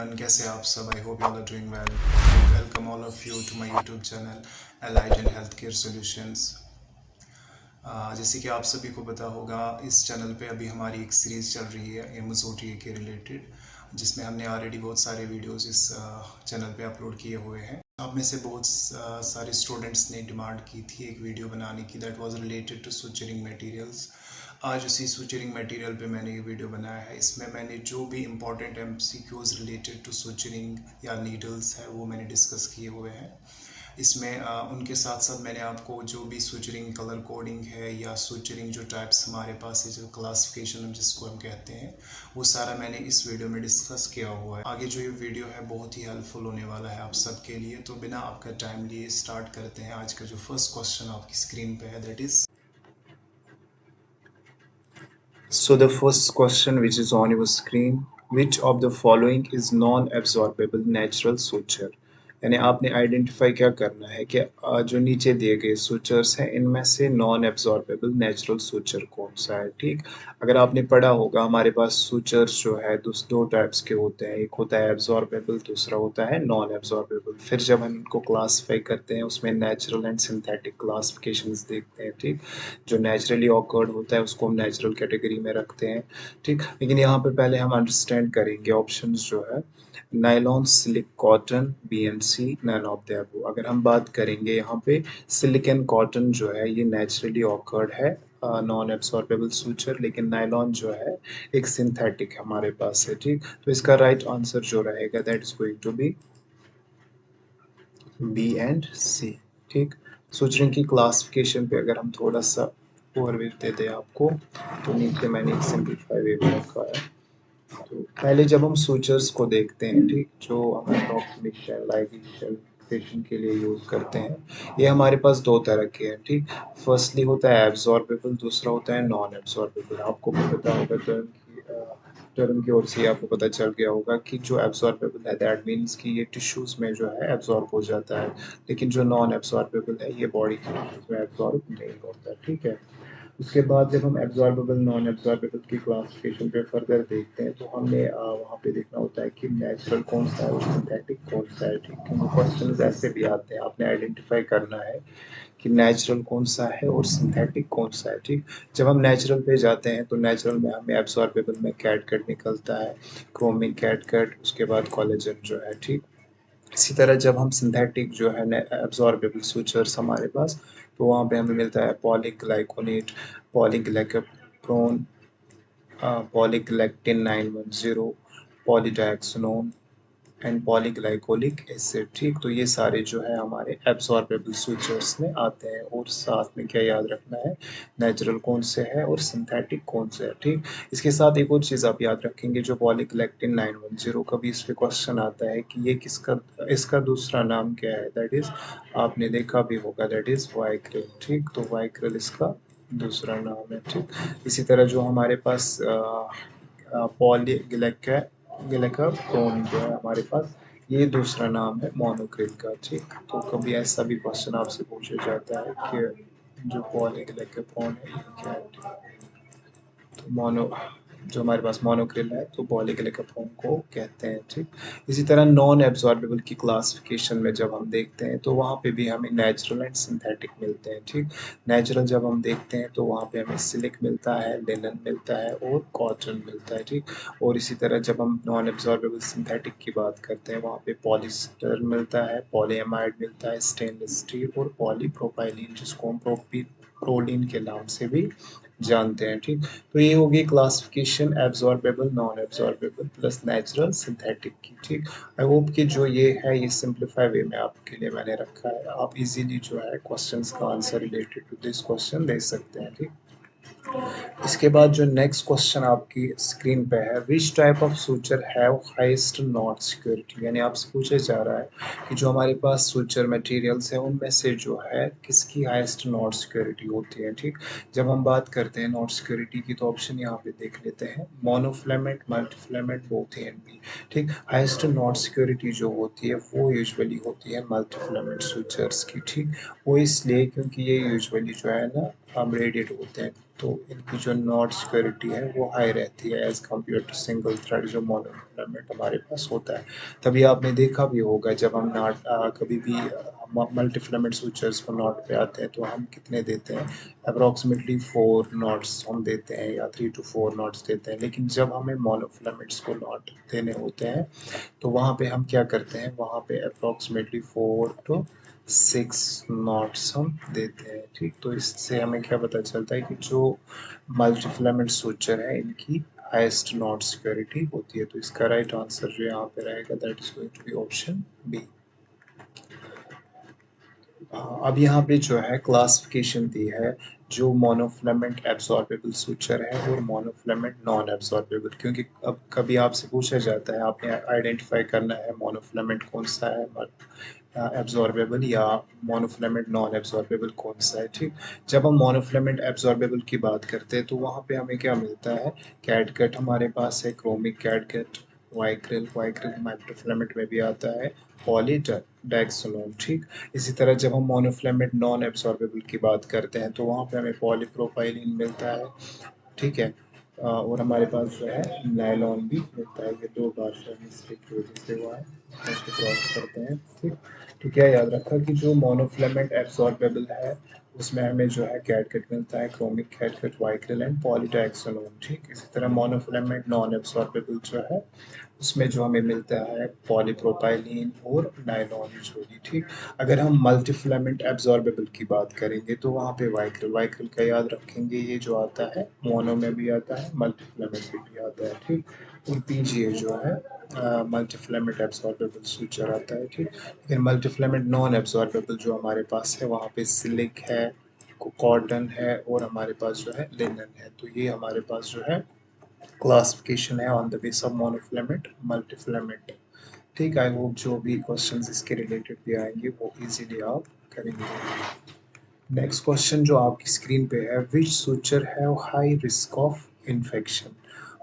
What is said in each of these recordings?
Everyone, कैसे आप सब? I hope you are doing well. Welcome all of you to my YouTube channel Elite and health care solutions. जैसे कि आप सभी को पता होगा, इस चैनल पे अभी हमारी एक सीरीज़ चल रही है एमोजोटी के रिलेटेड, जिसमें हमने ऑलरेडी बहुत सारे वीडियोस इस चैनल पे अपलोड किए हुए हैं। आप में से बहुत सारे स्टूडेंट्स ने डिमांड की थी एक वीडियो बनाने की, that was related to suturing materials. आज उसी सुचरिंग मटेरियल पे मैंने ये वीडियो बनाया है। इसमें मैंने जो भी important MCQs related to suturing या नीडल्स है वो मैंने डिस्कस किए हुए हैं इसमें। उनके साथ साथ मैंने आपको जो भी सुचरिंग कलर कोडिंग है या सुचरिंग जो टाइप्स हमारे पास है, जो क्लासिफिकेशन जिसको हम कहते हैं, वो सारा मैंने इस वीडियो में डिस्कस किया हुआ है। आगे जो ये वीडियो है बहुत ही हेल्पफुल होने वाला है आप सबके लिए। तो बिना आपका टाइम लिए स्टार्ट करते हैं। आज का जो फर्स्ट क्वेश्चन आपकी स्क्रीन पे है, that is So the first question which is on your screen, which of the following is non-absorbable natural suture? यानी आपने आइडेंटिफाई क्या करना है कि जो नीचे दिए गए सूचर्स हैं इनमें से नॉन एब्जॉर्बेबल नेचुरल सूचर कौन सा है। ठीक, अगर आपने पढ़ा होगा हमारे पास सूचर्स जो है दो टाइप्स के होते हैं, एक होता है एब्जॉर्बेबल, दूसरा होता है नॉन एब्जॉर्बेबल। फिर जब हम इनको क्लासीफाई करते हैं उसमें नेचुरल एंड सिंथेटिक क्लासिफिकेशंस देखते हैं। ठीक, जो नेचुरली ऑकर्ड होता है उसको हम नेचुरल कैटेगरी में रखते हैं। ठीक, लेकिन यहाँ पे पहले हम अंडरस्टैंड करेंगे ऑप्शंस जो है nylon, silk, cotton, BNC, none of the above. अगर हम बात करेंगे यहाँ पे सिलिक एंड कॉटन जो है ये नेचुरली ऑकर्ड है, नॉन एब्सॉर्बेबल सूचर, लेकिन नायलॉन जो है एक सिंथेटिक हमारे पास है। ठीक, तो इसका राइट आंसर जो रहेगा that is going to be B and C. ठीक, सूचरिंग की क्लासिफिकेशन पे अगर हम थोड़ा सा ओवरव्यू दे दें आपको, तो नीचे मैंने एक सिंपलीफाई वे में रखा है। तो पहले जब हम सूचर्स को देखते हैं, ठीक, जो हम अप्रोक्सीमेशन लाइगेशन फिक्सेशन के लिए यूज़ करते हैं, ये हमारे पास दो तरह के हैं। ठीक, फर्स्टली होता है एब्जॉर्बेबल, दूसरा होता है नॉन एब्जॉर्बेबल। आपको भी पता होगा टर्म की ओर से आपको पता चल गया होगा कि जो एब्जॉर्बेबल है दैट मीन्स कि ये टिश्यूज़ में जो है एब्जॉर्ब हो जाता है, लेकिन जो नॉन एब्जॉर्बेबल है ये बॉडी के टिश्यूज़ में एब्जॉर्ब नहीं होता। ठीक है, उसके बाद जब हम एब्जॉर्बेबल नॉन एब्जॉर्बेबल की क्लासिफिकेशन पे फर्दर देखते हैं तो हमें वहाँ पे देखना होता है कि नेचुरल कौन सा है और सिंथेटिक कौन सा है। ठीक, क्योंकि क्वेश्चन ऐसे भी आते हैं, आपने आइडेंटिफाई करना है कि नेचुरल कौन सा है और सिंथेटिक कौन सा है। ठीक, जब हम नेचुरल पे जाते हैं तो नेचुरल में हमें एब्जॉर्बेबल में कैटगट निकलता है, क्रोमिक कैटगट, उसके बाद कोलेजन जो है। ठीक, इसी तरह जब हम सिंथेटिक जो है एब्जॉर्बेबल सूचर्स हमारे पास, तो वहाँ पे हमें मिलता है पॉलीग्लाइकोनेट, पॉलीग्लाइकोप्रोन, पॉलीग्लैक्टिन 910, पॉलीडायक्सोनोन एंड पॉलीग्लाइकोलिक एसिड। ठीक, तो ये सारे जो है हमारे एब्सॉर्बेबल सूचर्स में आते हैं। और साथ में क्या याद रखना है, नेचुरल कौन से है और सिंथेटिक कौन से है। ठीक, इसके साथ एक और चीज़ आप याद रखेंगे, जो पॉलीग्लैक्टिन 910 का भी इस पे क्वेश्चन आता है कि ये किसका, इसका दूसरा नाम क्या है, दैट इज आपने देखा भी होगा, दैट इज वाइक्रिल। ठीक, तो वाइक्रिल इसका दूसरा नाम है। ठीक, इसी तरह जो हमारे पास पॉलीग्लाइकोप्रोन जो है हमारे पास, ये दूसरा नाम है मोनोक्रिल का। ठीक, तो कभी ऐसा भी क्वेश्चन आपसे पूछा जाता है कि जो पॉलीग्लाइकोप्रोन है ये क्या है। तो मोनो जो हमारे पास मोनोक्रिल है तो पॉलीग्लाइकोप्रोन को कहते हैं। ठीक, इसी तरह नॉन एब्जॉर्बेबल की क्लासिफिकेशन में जब हम देखते हैं तो वहाँ पे भी हमें नेचुरल एंड सिंथेटिक मिलते हैं। ठीक, नेचुरल जब हम देखते हैं तो वहाँ पे हमें सिलिक मिलता है, लिनन मिलता है और कॉटन मिलता है। ठीक, और इसी तरह जब हम नॉन एब्जॉर्बेबल सिंथेटिक की बात करते हैं वहाँ पे पॉलिस्टर मिलता है, पॉलीएमाइड मिलता है, स्टेनलेस स्टील और पॉलीप्रोपाइलीन, जिसको हम प्रोलीन के नाम से भी जानते हैं। ठीक, तो ये होगी classification absorbable, non absorbable plus natural, synthetic की। ठीक, आई होप कि जो ये है ये सिंप्लीफाई वे में आपके लिए मैंने रखा है, आप इजीली जो है क्वेश्चंस का answer related to this question दे सकते हैं। ठीक, इसके बाद जो नेक्स्ट क्वेश्चन आपकी स्क्रीन पे है, which type of suture have highest knot security, यानी आपसे पूछा जा रहा है कि जो हमारे पास सूचर मटेरियल्स हैं उनमें से जो है किसकी हाईएस्ट नॉट सिक्योरिटी होती है। ठीक, जब हम बात करते हैं नॉट सिक्योरिटी की तो ऑप्शन यहाँ पे देख लेते हैं, monofilament, multifilament, both A and B. ठीक, हाईएस्ट नॉट सिक्योरिटी जो होती है वो यूजुअली होती है मल्टीफिलामेंट सूचर्स की। ठीक, वो इसलिए क्योंकि ये यूजुअली जो है ना रेडिएट होते हैं तो इनकी जो नॉट सिक्योरिटी है वो हाई रहती है as compare to single thread जो मोनोफिलामेंट हमारे पास होता है। तभी आपने देखा भी होगा जब हम कभी भी मल्टी फिलामेंट स्विचर्स को नॉट पे आते हैं तो हम कितने देते हैं, अप्रॉक्सीमेटली 4 नॉट्स हम देते हैं या 3 to 4 नॉट्स देते हैं। लेकिन जब हमें मोनोफिलामेंट्स को नॉट देने होते हैं तो वहाँ पे हम क्या करते हैं, वहाँ पे अप्रॉक्सीमेटली 4 to 6 नॉट्स हम देते हैं। ठीक, तो इससे हमें क्या पता चलता है कि जो मल्टी फिलामेंट स्विचर है इनकी हाईएस्ट नॉट सिक्योरिटी होती है। तो इसका राइट आंसर जो यहाँ पे रहेगा that is going to be option B. अब यहाँ पे जो है क्लासिफिकेशन दी है जो मोनोफिलामेंट एब्सॉर्बेबल स्विचर है और मोनोफिलामेंट नॉन एब्सॉर्बेबल, क्योंकि अब कभी आपसे पूछा जाता है, आपने आइडेंटिफाई करना है मोनोफिलामेंट कौन सा है, एब्जॉर्बेबल या मोनोफिलामेंट नॉन एब्जॉर्बेबल कौन सा है। ठीक, जब हम मोनोफिलामेंट एब्जॉर्बेबल की बात करते हैं तो वहाँ पे हमें क्या मिलता है, कैटगट हमारे पास है, क्रोमिक कैटगट, वाइक्रिल, वाइक्रिल माइक्रोफिलामेंट में भी आता है, पॉली डाइक्सोलोन। ठीक, इसी तरह जब हम मोनोफिलामेंट नॉन एब्जॉर्बेबल की बात करते हैं तो वहाँ पे हमें पॉलीप्रोपाइलिन मिलता है। ठीक है, और हमारे पास जो है नायलॉन भी मिलता है। ये दो बार से मिस्टेक की वजह से हुआ है, इसको क्रॉस करते हैं। ठीक, तो क्या याद रखा कि जो मोनोफिलामेंट एब्सॉर्बेबल है उसमें हमें जो है कैटगट मिलता है, क्रोमिक कैटगट, वाइक्रिल एंड पॉलीडाइक्सोलोन। ठीक, इसी तरह मोनोफिलामेंट नॉन एब्सॉर्बेबल जो है उसमें जो हमें मिलता है पॉलीप्रोपाइलीन और नायलॉन जोड़ी। ठीक, अगर हम मल्टीफिलामेंट एब्जॉर्बेबल की बात करेंगे तो वहाँ पे वाइक्रिल, वाइक्रिल का याद रखेंगे, ये जो आता है मोनो में भी आता है, मल्टीफिलामेंट में भी आता है। ठीक, और पीजीए जो है मल्टीफिलामेंट एब्जॉर्बेबल स्विचर आता है। ठीक, लेकिन मल्टीफिलामेंट नॉन एब्जॉर्बेबल जो हमारे पास है वहाँ पे सिलिक है, कॉटन है और हमारे पास जो है लिनन है। तो ये हमारे पास जो है क्लासिफिकेशन है on the base of monofilament multifilament. ठीक, आई होप जो भी क्वेश्चंस इसके रिलेटेड भी आएंगे वो इजीली आप करेंगे। नेक्स्ट क्वेश्चन जो आपकी स्क्रीन पे है, which suture have high risk of infection,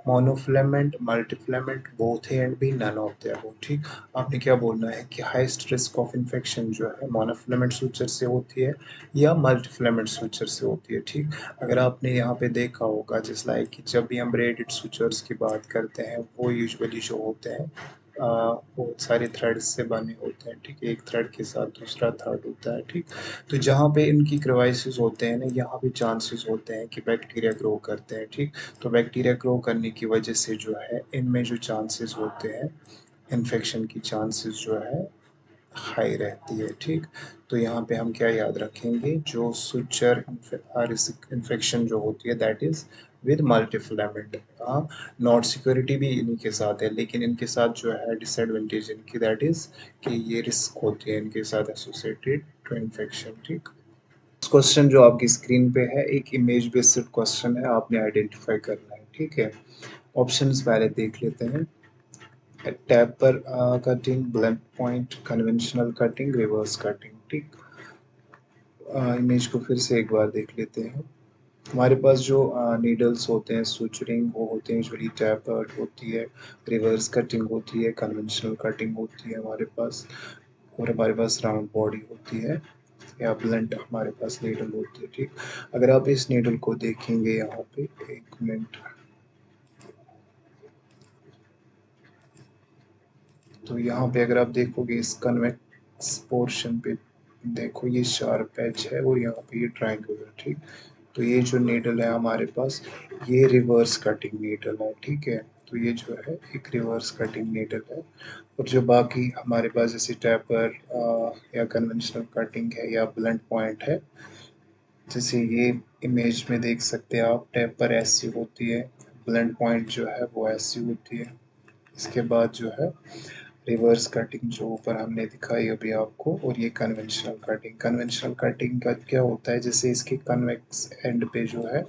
monofilament, multifilament, both A and B, none of the above. ठीक, आपने क्या बोलना है कि हाईएस्ट रिस्क ऑफ इन्फेक्शन जो है मोनोफिलामेंट स्विचर से होती है या मल्टीफिलामेंट स्विचर से होती है। ठीक, अगर आपने यहाँ पे देखा होगा जिस लाइक कि जब भी हम ब्रेडेड स्विचर्स की बात करते हैं वो यूजुअली जो होते हैं बहुत सारे थ्रेड्स से बने होते हैं। ठीक, एक थ्रेड के साथ दूसरा थ्रेड होता है। ठीक, तो जहाँ पे इनकी क्रिवाइसिस होते हैं ना, यहाँ पे चांसेस होते हैं कि बैक्टीरिया ग्रो करते हैं। ठीक, तो बैक्टीरिया ग्रो करने की वजह से जो है इनमें जो चांसेस होते हैं इन्फेक्शन की चांसेस जो है हाई रहती है। ठीक, तो यहाँ पे हम क्या याद रखेंगे, जो सुचर इन्फेक्शन जो होती है दैट इज विद मल्टीफिलामेंट। हाँ, नॉट सिक्योरिटी भी इन्हीं के साथ है लेकिन इनके साथ जो है डिसएडवांटेज इनकी दैट इज कि ये रिस्क होती है इनके साथ एसोसिएटेड टू इन्फेक्शन। ठीक, क्वेश्चन जो आपकी स्क्रीन पे है एक इमेज बेस्ड क्वेश्चन है, आपने आइडेंटिफाई करना है। ठीक है, ऑप्शंस पहले देख लेते हैं, tapper cutting, blunt point, conventional cutting, reverse cutting. ठीक, इमेज को फिर से एक बार देख लेते हैं। हमारे पास जो नीडल्स होते हैं सुचरिंग वो होते हैं यूजुअली टैपर्ड होती है, रिवर्स कटिंग होती है, कन्वेंशनल कटिंग होती है हमारे पास, और हमारे पास राउंड बॉडी होती है या ब्लंट हमारे पास नीडल होती है। ठीक, अगर आप इस नीडल को देखेंगे यहाँ पे, एक मिनट, तो यहाँ पे अगर आप देखोगे इस कन्वेक्स पोर्शन पे देखो ये शार्प एज है और यहाँ पे ये ट्रायंगुलर। ठीक, तो ये जो नीडल है हमारे पास ये रिवर्स कटिंग नीडल है। ठीक है, तो ये जो है एक रिवर्स कटिंग नीडल है, और जो बाकी हमारे पास जैसे टैपर या कन्वेंशनल कटिंग है या ब्लंट पॉइंट है, जैसे ये इमेज में देख सकते हैं आप, टैपर ऐसी होती है, ब्लंट पॉइंट जो है वो ऐसी होती है। इसके बाद जो है रिवर्स कटिंग जो ऊपर हमने दिखाई अभी आपको, और ये कन्वेंशनल कटिंग। कन्वेंशनल कटिंग का क्या होता है, जैसे इसके कन्वेक्स एंड पे जो है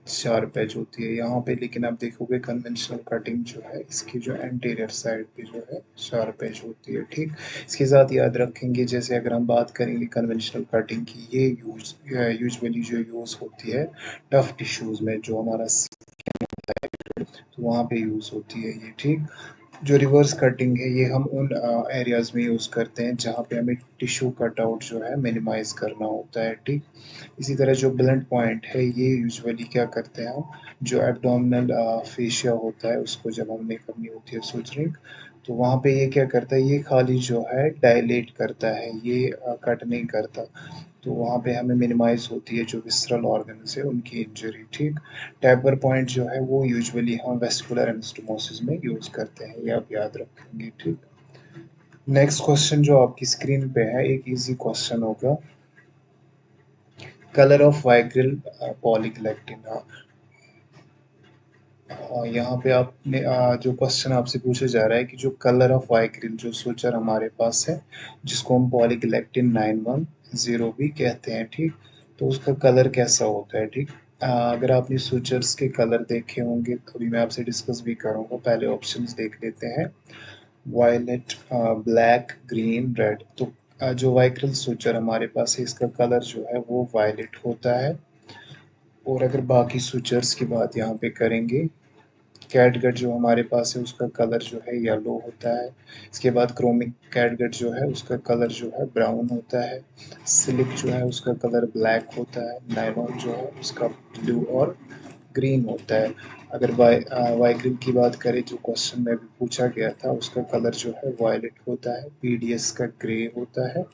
शार्प एज होती है यहाँ पे, लेकिन आप देखोगे कन्वेंशनल कटिंग जो है इसकी जो एंटीरियर साइड पे जो है शार्प एज होती है। ठीक, इसके साथ याद रखेंगे जैसे अगर हम बात करेंगे कन्वेंशनल कटिंग की, ये यूजुअली जो यूज़ होती है टफ टिश्यूज़ में, जो हमारा तो वहाँ पे यूज़ होती है ये। ठीक, जो रिवर्स कटिंग है ये हम उन एरियाज़ में यूज़ करते हैं जहाँ पे हमें टिश्यू कट आउट जो है मिनिमाइज़ करना होता है, ठीक। इसी तरह जो ब्लंट पॉइंट है ये यूजुअली क्या करते हैं हम, जो एब्डोमिनल फेशिया होता है उसको जब हमने करनी होती है सुचरिंग, तो वहाँ पे ये क्या करता है, ये खाली जो है डायलेट करता है, ये कट नहीं करता। तो वहाँ पे हमें मिनिमाइज़ होती है जो विसरल ऑर्गन्स है उनकी इंजरी, ठीक। टैपर पॉइंट जो है वो यूजुअली हम वेस्कुलर एनास्टोमोसिस में यूज़ करते हैं, ये आप याद रखेंगे, ठीक। नेक्स्ट क्वेश्चन जो आपकी स्क्रीन पे है एक इजी क्वेश्चन होगा, कलर ऑफ वाइग्रिल पॉलीग्लैक्टिन। यहाँ पे आपने जो क्वेश्चन आपसे पूछा जा रहा है कि जो कलर ऑफ वाइग्रिल जो सूचर हमारे पास है जिसको हम पॉलीग्लैक्टिन 910 भी कहते हैं, ठीक। तो उसका कलर कैसा होता है, ठीक। अगर आपने सूचर्स के कलर देखे होंगे तो अभी मैं आपसे डिस्कस भी करूँगा, पहले ऑप्शंस देख लेते हैं। Violet, black, green, red. तो जो वाइग्रिल सूचर हमारे पास है इसका कलर जो है वो वायलेट होता है। और अगर बाकी सूचर्स की बात यहाँ पे करेंगे, कैटगट जो हमारे पास है उसका कलर जो है येलो होता है। इसके बाद क्रोमिक कैटगट जो है उसका कलर जो है ब्राउन होता है। सिलिक जो है उसका कलर ब्लैक होता है। नायलॉन जो है उसका ब्लू और ग्रीन होता है। अगर वाइग्रिल की बात करें जो क्वेश्चन में भी पूछा गया था उसका कलर जो है वायलेट होता है। पीडीएस का ग्रे होता है।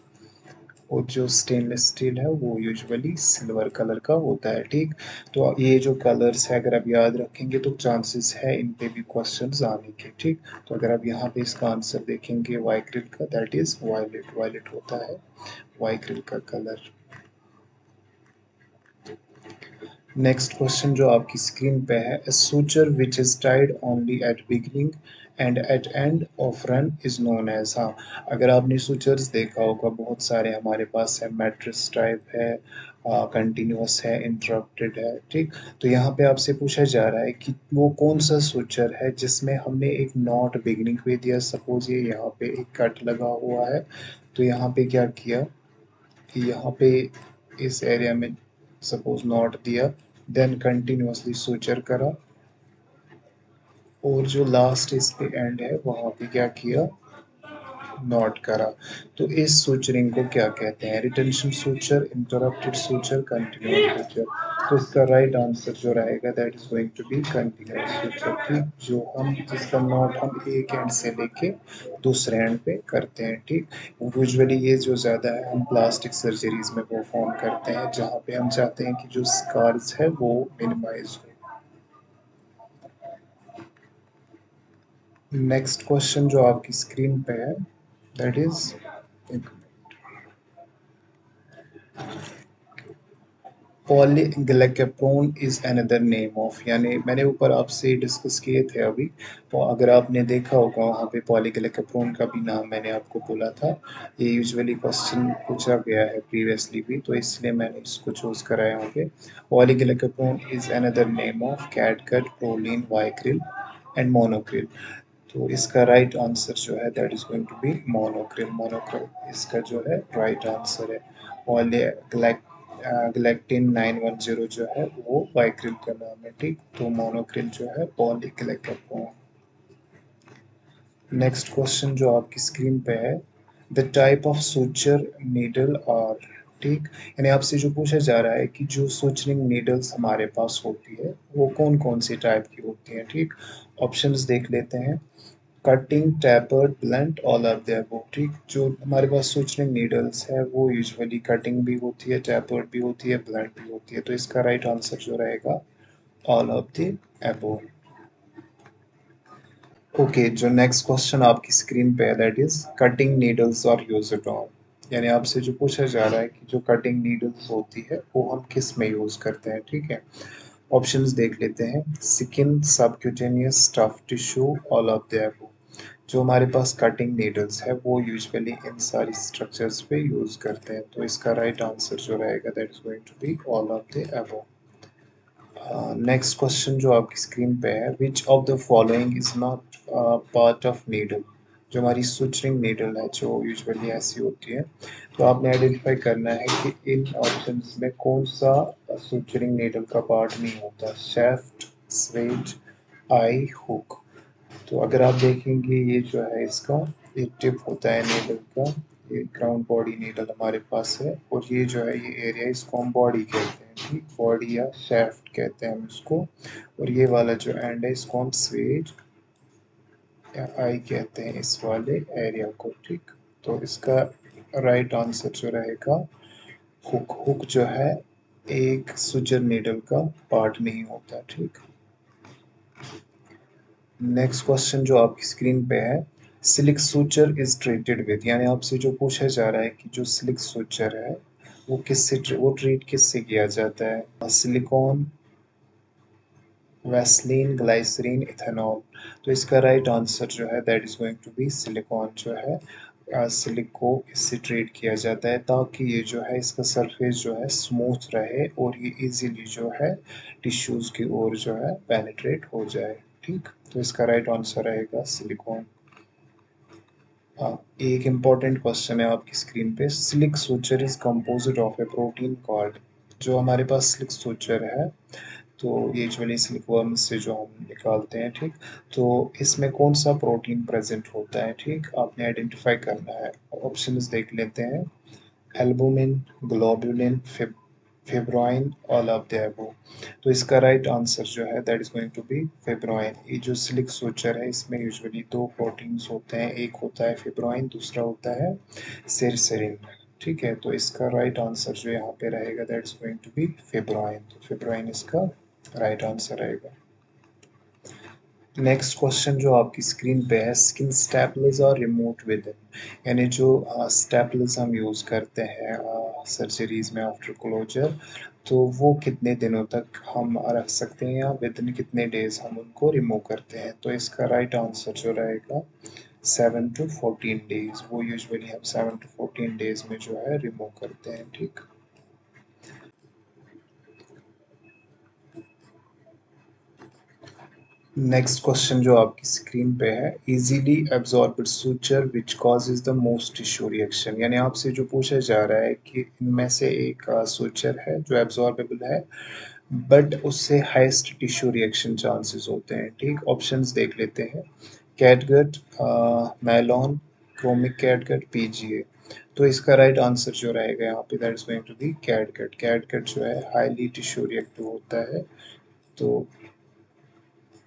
और जो स्टेनलेस स्टील है वो यूजुअली सिल्वर कलर का होता है, ठीक। तो ये जो कलर्स है अगर आप याद रखेंगे तो चांसेस है इन पे भी क्वेश्चंस आने के, ठीक। तो अगर आप यहाँ पे इसका आंसर देखेंगे वाइग्रिल का, दैट इज वायलेट, वायलेट होता है वाइग्रिल का कलर। नेक्स्ट क्वेश्चन जो आपकी स्क्रीन पे है, a suture which is tied only at beginning and at end of run is known as। हाँ, अगर आपने सूचर्स देखा होगा बहुत सारे हमारे पास है, मैट्रिक्स टाइप है, कंटिन्यूस है, इंटरप्टेड है, ठीक। तो यहाँ पे आपसे पूछा जा रहा है कि वो कौन सा सूचर है जिसमें हमने एक नॉट बिगिनिंग पे दिया, सपोज ये यहाँ पे एक कट लगा हुआ है, तो यहाँ पे क्या किया कि यहाँ पे इस एरिया में सपोज नॉट दिया, देन कंटिन्यूअसली सूचर करा, और जो लास्ट इस पे एंड है वहाँ पे क्या किया, नॉट करा। तो इस सूचरिंग को क्या कहते हैं, retention suture, interrupted suture, continuous suture. तो इसका राइट आंसर जो रहेगा that is going to be continuous suture, ठीक। जो हम जिसका नॉट हम एक एंड से लेके दूसरे एंड पे करते हैं, ठीक। यूजुअली ये जो ज़्यादा है हम प्लास्टिक सर्जरीज में परफॉर्म करते हैं जहाँ पे हम चाहते हैं कि जो स्कार्स है वो मिनिमाइज हो। नेक्स्ट क्वेश्चन जो आपकी स्क्रीन पे है that is, polyglecaprone is another name of, यानी मैंने ऊपर आपसे डिस्कस किए थे अभी, तो अगर आपने देखा होगा वहाँ पे पॉलीग्लाइकोप्रोन का भी नाम मैंने आपको बोला था। ये यूजुअली क्वेश्चन पूछा गया है प्रीवियसली भी, तो इसलिए मैंने इसको चूज कराया होंगे। Polyglecaprone is another name of catgut, prolene, vicryl and monocryl. तो इसका राइट आंसर जो है that is going to be monocryl, monocryl इसका जो है राइट आंसर है। ग्लैक्टिन 910 जो है वो वाइग्रिल का नाम है, ठीक। तो मोनोक्रिल जो है पॉलीग्लाइकोप्रोन। नेक्स्ट क्वेश्चन जो आपकी स्क्रीन पे है, the type of suture needle are, ठीक। यानी आपसे जो पूछा जा रहा है कि जो सूचरिंग नीडल्स हमारे पास होती है वो कौन कौन सी टाइप की होती हैं, ठीक। ऑप्शंस देख लेते हैं, cutting, tapered, blunt, all of the above, ठीक। जो हमारे पास सूचनिंग नीडल्स है वो यूजुअली कटिंग भी होती है, टैपर्ड भी होती है, ब्लंट भी होती है। तो इसका राइट आंसर जो रहेगा all of the above. Okay, जो नेक्स्ट क्वेश्चन आपकी स्क्रीन पे है दैट इज कटिंग नीडल्स और यूज्ड ऑन, यानी आपसे जो पूछा जा रहा है कि जो कटिंग नीडल्स होती है वो हम किस में यूज करते हैं, ठीक है। ऑप्शंस देख लेते हैं, skin, subcutaneous, tough tissue, all of the above. जो हमारे पास कटिंग नीडल्स है वो यूजुअली इन सारी स्ट्रक्चर्स पे यूज करते हैं, तो इसका राइट आंसर जो रहेगा that is going to be all of the above. Next question जो आपकी स्क्रीन पे है, which of the following is not part of needle. जो हमारी सुचरिंग नीडल है जो यूजुअली ऐसी होती है, तो आपने आइडेंटिफाई करना है कि इन ऑप्शंस में कौन सा सुचरिंग नीडल का पार्ट नहीं होता, शेफ्ट, स्वेज, आई, हुक। तो अगर आप देखेंगे ये जो है इसका एक टिप होता है नीडल का, ये ग्राउंड बॉडी नीडल हमारे पास है, और ये जो है ये एरिया इसको हम बॉडी कहते हैं, ठीक, बॉडी या शेफ्ट कहते हैं हम इसको, और ये वाला जो एंड है इसको हम स्वेज या आई कहते हैं इस वाले एरिया को, ठीक। तो इसका राइट आंसर जो रहेगा हुक। हुक जो है एक सुजर नीडल का पार्ट नहीं होता, ठीक। नेक्स्ट क्वेश्चन जो आपकी स्क्रीन पे है, सिलिक सुचर इज ट्रीटेड विद, यानी आपसे जो पूछा जा रहा है कि जो सिलिक सुचर है वो वो ट्रीट किससे किया जाता है, सिलिकॉन, वैसलीन, ग्लाइसरीन, इथेनॉल। तो इसका राइट आंसर जो है that is going to be silicon जो है सिलिक को इससे ट्रीट किया जाता है ताकि ये जो है इसका सरफेस जो है स्मूथ रहे और ये इजीली जो है टिश्यूज की ओर जो है पेनिट्रेट हो जाए, ठीक। तो इसका राइट आंसर रहेगा सिलिकॉन। हाँ, एक इम्पॉर्टेंट क्वेश्चन है आपकी स्क्रीन पे, सिलिक suture is composite of A protein called, जो हमारे पास सिलिक सुचर है तो यूजुअली सिल्कवर्म से जो हम निकालते हैं, ठीक। तो इसमें कौन सा प्रोटीन प्रेजेंट होता है, ठीक, आपने आइडेंटिफाई करना है। ऑप्शंस देख लेते हैं, albumin, globulin, fibroin, all of the above. तो इसका राइट आंसर जो है that is going to be fibroin. ये जो सिलिक सुचर है इसमें यूजुअली दो प्रोटीन्स होते हैं, एक होता है फिब्रोइन, दूसरा होता है सेरसेरिन, ठीक है। तो इसका राइट आंसर जो यहाँ पे रहेगा that is going to be fibroin. तो फिब्रोइन इसका राइट आंसर रहेगा। नेक्स्ट क्वेश्चन जो आपकी स्क्रीन पे है, स्किन स्टैपल्स और रिमूव विद इन, यानी जो स्टैपल्स हम यूज़ करते हैं सर्जरीज में आफ्टर क्लोजर, तो वो कितने दिनों तक हम रख सकते हैं या विद इन कितने डेज हम उनको रिमूव करते हैं। तो इसका राइट आंसर जो रहेगा 7 to 14 डेज, वो यूजुअली हम 7 to 14 डेज में जो है रिमूव करते हैं, ठीक। नेक्स्ट क्वेश्चन जो आपकी स्क्रीन पे है, easily absorbed suture which causes the most tissue reaction, यानी आपसे जो पूछा जा रहा है कि इनमें से एक सुचर है जो एब्जॉर्बेबल है बट उससे हाईएस्ट टिश्यू रिएक्शन चांसेस होते हैं, ठीक। ऑप्शंस देख लेते हैं, catgut, nylon, chromic catgut, PGA. तो इसका राइट आंसर जो रहेगा यहाँ पे that is going to be catgut. Catgut जो है हाईली टिश्यू रिएक्टिव होता है, तो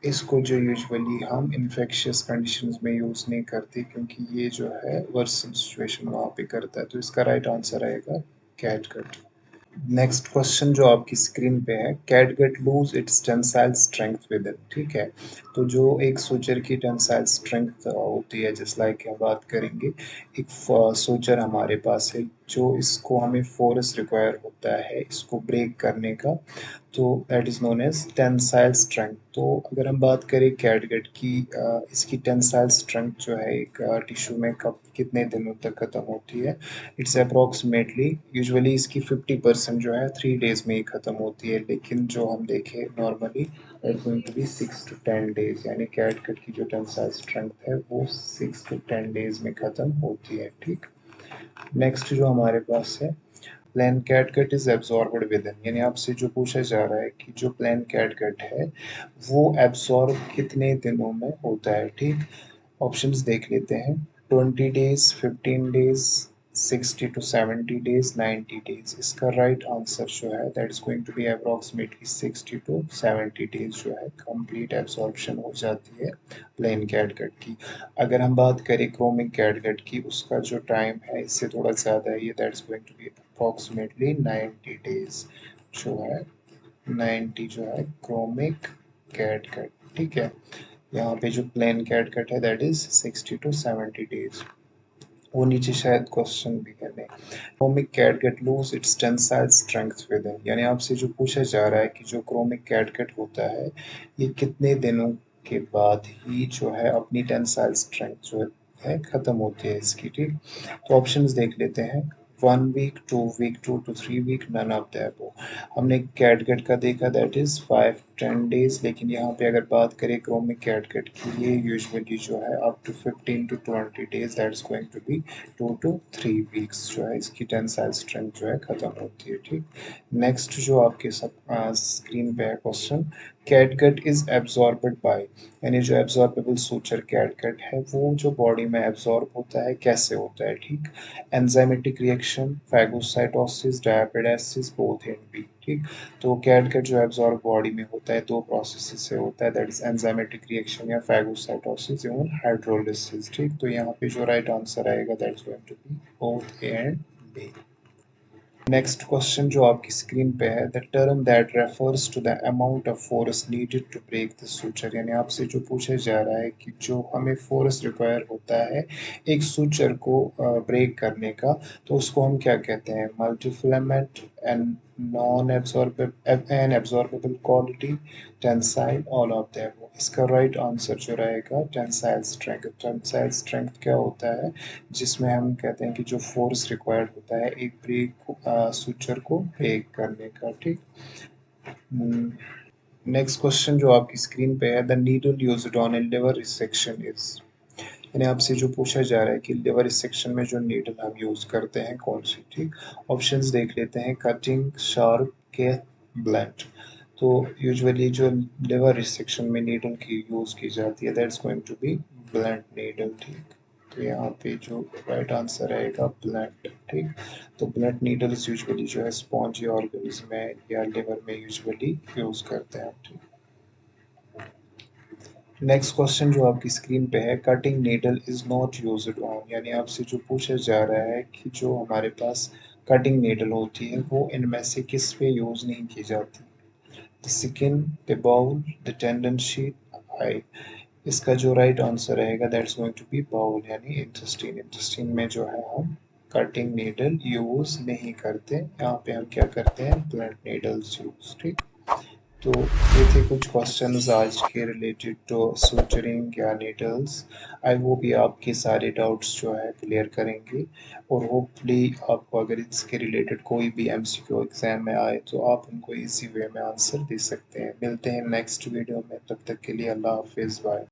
इसको जो यूजुअली हम इन्फेक्शियस कंडीशंस में यूज़ नहीं करते क्योंकि ये जो है वर्सन सिचुएशन वहाँ पे करता है, तो इसका राइट आंसर आएगा कैटगट। नेक्स्ट क्वेश्चन जो आपकी स्क्रीन पे है, catgut lose its tensile strength with in, ठीक है। तो जो एक सोचर की टेंसाइल स्ट्रेंथ होती है, जिस लाइक हम बात करेंगे, एक सोचर हमारे पास है जो इसको हमें फोर्स रिक्वायर होता है इसको ब्रेक करने का, तो that is known as tensile strength. तो अगर हम बात करें कैटगट की, इसकी टेंसाइल स्ट्रेंथ जो है एक टिश्यू में कब कितने दिनों तक ख़त्म होती है, इट्स अप्रॉक्सीमेटली यूजुअली इसकी 50% जो है 3 डेज में ही ख़त्म होती है, लेकिन जो हम देखें normally it going to be 6 to 10 days, यानी कैटगट की जो टेंसाइल स्ट्रेंथ है वो 6 to 10 डेज में ख़त्म होती है, ठीक। नेक्स्ट जो हमारे पास है, plan catgut is absorbed with in, यानी आपसे जो पूछा जा रहा है कि जो प्लान कैटगट है वो एब्जॉर्ब कितने दिनों में होता है, ठीक। ऑप्शंस देख लेते हैं, 20 days, 15 days, 60 to 70 days, 90 days. इसका राइट आंसर जो है that is going to be approximately 60 to 70 days जो है कंप्लीट एब्जॉर्प्शन हो जाती है प्लेन कैटगट की। अगर हम बात करें क्रोमिक कैटगट की, उसका जो टाइम है इससे थोड़ा ज़्यादा है, ये that is going to be approximately 90 days जो है, 90 जो है क्रोमिक कैटगट, ठीक है। यहाँ पे जो प्लेन कैटगट है दैट इज 60 to 70 डेज। वो नीचे शायद क्वेश्चन भी है नहीं, chromic catgut lose its tensile strength with in, यानी आपसे जो पूछा जा रहा है कि जो क्रोमिक कैटगट होता है ये कितने दिनों के बाद ही जो है अपनी टेंसाइल स्ट्रेंथ जो है ख़त्म होती है इसकी, ठीक। तो ऑप्शंस देख लेते हैं, 1 week, 2 week, 2 to 3 week, none of the above. हमने कैटगट का देखा दैट इज़ 5-10 डेज, लेकिन यहाँ पे अगर बात करें क्रोमिक कैटगट की, ये यूजुअली जो है up to 15 to 20 days, that is going to be 2 to 3 weeks जो है इसकी टेंसाइल स्ट्रेंथ जो है ख़त्म होती है, ठीक। नेक्स्ट जो आपके सब स्क्रीन पे है क्वेश्चन, कैटगट इज एब्जॉर्बड बाय, यानी जो एब्जॉर्बेबल सूचर कैटगट है वो जो बॉडी में एब्जॉर्ब होता है कैसे होता है, ठीक। Enzymatic reaction, phagocytosis, diapedesis, both in B, ठीक। तो कैटगट जो एब्जॉर्ब बॉडी में होता है दो प्रोसेस से होता है, दैट इज एंजाइमेटिक रिएक्शन या फैगोसाइटोसिस एवं हाइड्रोलिसिस, ठीक। तो यहाँ पे जो राइट आंसर आएगा that is going to be both A and B. Next question जो आपकी स्क्रीन पे है, the term that refers to the amount of force needed to break the suture, यानी आपसे जो पूछा जा रहा है कि जो हमें फोर्स रिक्वायर होता है एक सूचर को ब्रेक करने का, तो उसको हम क्या कहते हैं, multifilament and non absorbable quality, tensile, all of them. इसका राइट आंसर जो रहेगा टेंसाइल स्ट्रेंथ। टेंसाइल स्ट्रेंथ क्या होता है, जिसमें हम कहते हैं कि जो फोर्स रिक्वायर्ड होता है एक ब्रेक सूचर को ब्रेक करने का, ठीक। नेक्स्ट क्वेश्चन जो आपकी स्क्रीन पे है, the needle used on A liver resection is, यानी आपसे जो पूछा जा रहा है कि लिवर रिसेक्शन में जो नीडल हम यूज करते हैं कौन सी, ठीक। ऑप्शंस देख लेते हैं, कटिंग, शार्प, के ब्लंट। तो यूजुअली जो लिवर रिसेक्शन में नीडल की यूज की जाती है that's going to be blunt needle, ठीक। तो यहाँ पे जो राइट आंसर आएगा ब्लंट, ठीक। तो ब्लंट नीडल्स यूजुअली जो है स्पॉन्जी ऑर्गन्स में या लिवर में यूजुअली यूज करते हैं, ठीक। नेक्स्ट क्वेश्चन जो आपकी स्क्रीन पे है, cutting needle is not used on, यानी आपसे जो पूछा जा रहा है कि जो हमारे पास कटिंग नीडल होती है वो इनमें से किस पे यूज नहीं की जाती, the skin, the bowel, the tendon sheath, eye. इसका जो राइट आंसर रहेगा that's going to be bowel, यानी इंटेस्टाइन। इंटेस्टाइन में जो है हम कटिंग नीडल यूज नहीं करते, यहाँ पे हम क्या करते हैं, ब्लंट नीडल्स यूज, ठीक। तो ये थे कुछ क्वेश्चंस आज के रिलेटेड टू सूचरिंग या नीडल्स। आई होप ये आपके सारे डाउट्स जो है क्लियर करेंगे, और होपफुली आपको अगर इसके रिलेटेड कोई भी एमसीक्यू एग्जाम में आए तो आप उनको इजी वे में आंसर दे सकते हैं। मिलते हैं नेक्स्ट वीडियो में, तब तक के लिए अल्लाह हाफिज़, बाय।